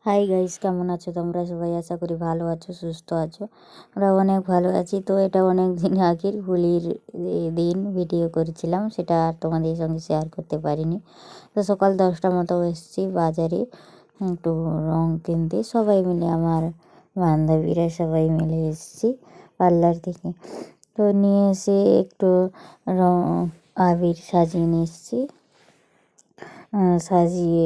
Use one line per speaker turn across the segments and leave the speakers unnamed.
Hi guys, কেমন আছো তোমরা সবাই? আশা করি ভালো আছো, সুস্থ আছো। আমরা অনেক ভালো আছি। তো এটা অনেক দিন আগের হোলির দিন ভিডিও করেছিলাম, সেটা আর তোমাদের সঙ্গে শেয়ার করতে পারিনি। তো সকাল 10টা মতো এসেছি বাজারে একটু রং কিনতে, সবাই মিলে আমার বান্ধবীরা সবাই মিলে এসেছি পার্লার থেকে। তো নিয়ে এসে একটু রং আবির সাজিয়ে নিয়ে এসেছি। সাজিয়ে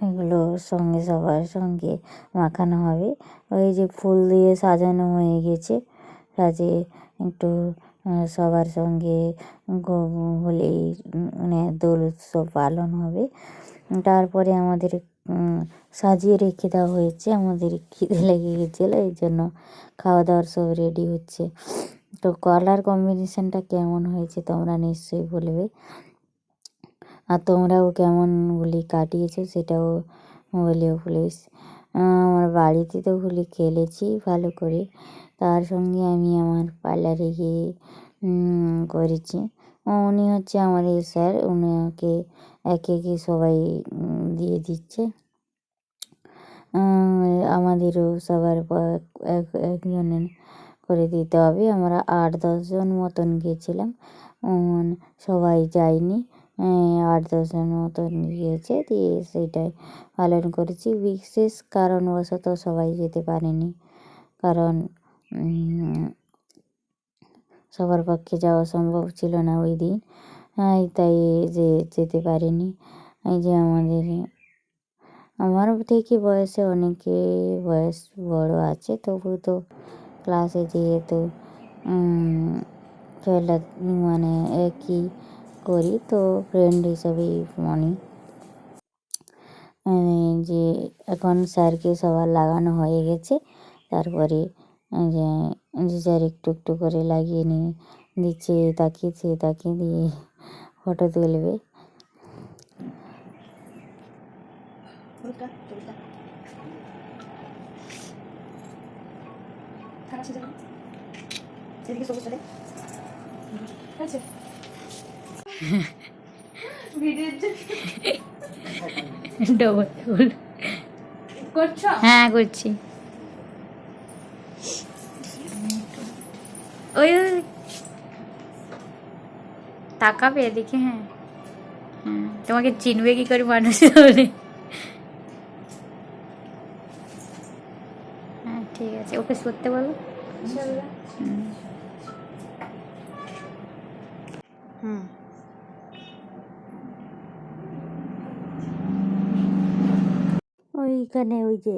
এগুলো সঙ্গে সবার সঙ্গে মাখানো হবে। ওই যে ফুল দিয়ে সাজানো হয়ে গেছে, সাজিয়ে একটু সবার সঙ্গে হোলি মানে দোল উৎসব পালন হবে। তারপরে আমাদের সাজিয়ে রেখে দেওয়া হয়েছে, আমাদের খিদে লেগে গেছিলো, এই জন্য খাওয়া দাওয়ার সব রেডি হচ্ছে। তো কালার কম্বিনেশানটা কেমন হয়েছে তোমরা নিশ্চয়ই বলবে, আর তোমরাও কেমন হোলি কাটিয়েছো সেটাও বলিও প্লিজ। আমার বাড়িতে তো হোলি খেলেছি ভালো করে, তার সঙ্গে আমি আমার পার্লারে গিয়ে করেছি। উনি হচ্ছে আমাদের স্যার, উনাকে একে একে সবাই দিয়ে দিচ্ছে। আমাদেরও সবার একজনের করে দিতে হবে। আমরা 8-10 জন মতন গিয়েছিলাম, সবাই যায়নি। 8-10 জন মতন গিয়েছে, দিয়ে সেইটাই পালন করেছি। বিশেষ কারণবশত সবাই যেতে পারেনি, কারণ সবার পক্ষে যাওয়া সম্ভব ছিল না ওই দিন, তাই যেতে পারিনি। এই যে আমার থেকে বয়সে অনেকে বয়স বড় আছে, তবু তো ক্লাসে যেহেতু খেলা মানে একই করি, তো ফ্রেন্ড হিসাবেই মানি। যে এখন স্যারকে সবার লাগানো হয়ে গেছে, তারপরে যে যে স্যার একটু একটু করে লাগিয়ে নিয়ে দিচ্ছে, তাকিয়ে দিয়ে ফটো তুলবে। ডবল ফুল করছো? হ্যাঁ করছি। ওই তাকাবে এদিকে। হ্যাঁ তোমাকে চিনবে কি করে মানুষ হলে? হ্যাঁ ঠিক আছে, ওকে সরতে বলো। ওইখানে ওই যে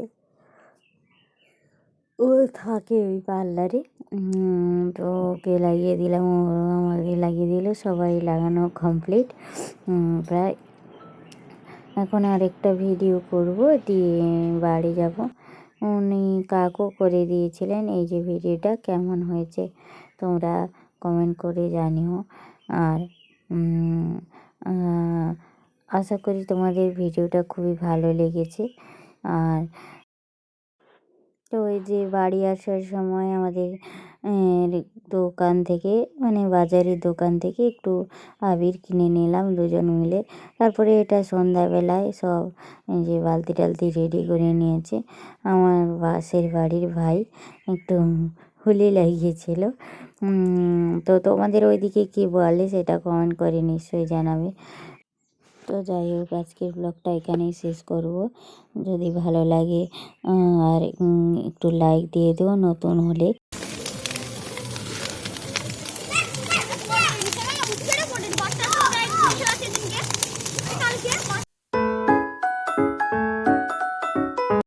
ও থাকে ওই পার্লারে, তো ওকে লাগিয়ে দিলাম, ও আমাকে লাগিয়ে দিল, সবাই লাগানো কমপ্লিট প্রায়। এখন আরেকটা ভিডিও করব, দিয়ে বাড়ি যাব। উনি কাকু করে দিয়েছিলেন। এই যে ভিডিওটা কেমন হয়েছে তোমরা কমেন্ট করে জানিও। আর আশা করি তোমাদের ভিডিওটা খুবই ভালো লেগেছে। আর তো ওই যে বাড়ি আসার সময় আমাদের দোকান থেকে মানে বাজারের দোকান থেকে একটু আবির কিনে নিলাম দুজন মিলে। তারপরে এটা সন্ধ্যাবেলায় সব যে বালতি টালতি রেডি করে নিয়েছে। আমার পাশের বাড়ির ভাই একটু হোলি লাগিয়েছিল। তো তোমাদের ওইদিকে কী বলে সেটা কমেন্ট করে নিশ্চয়ই জানাবে। তো যাই হোক, আজকের ব্লগটা এখানেই শেষ করব। যদি ভালো লাগে আর একটু লাইক দিয়ে দিও নতুন হলে।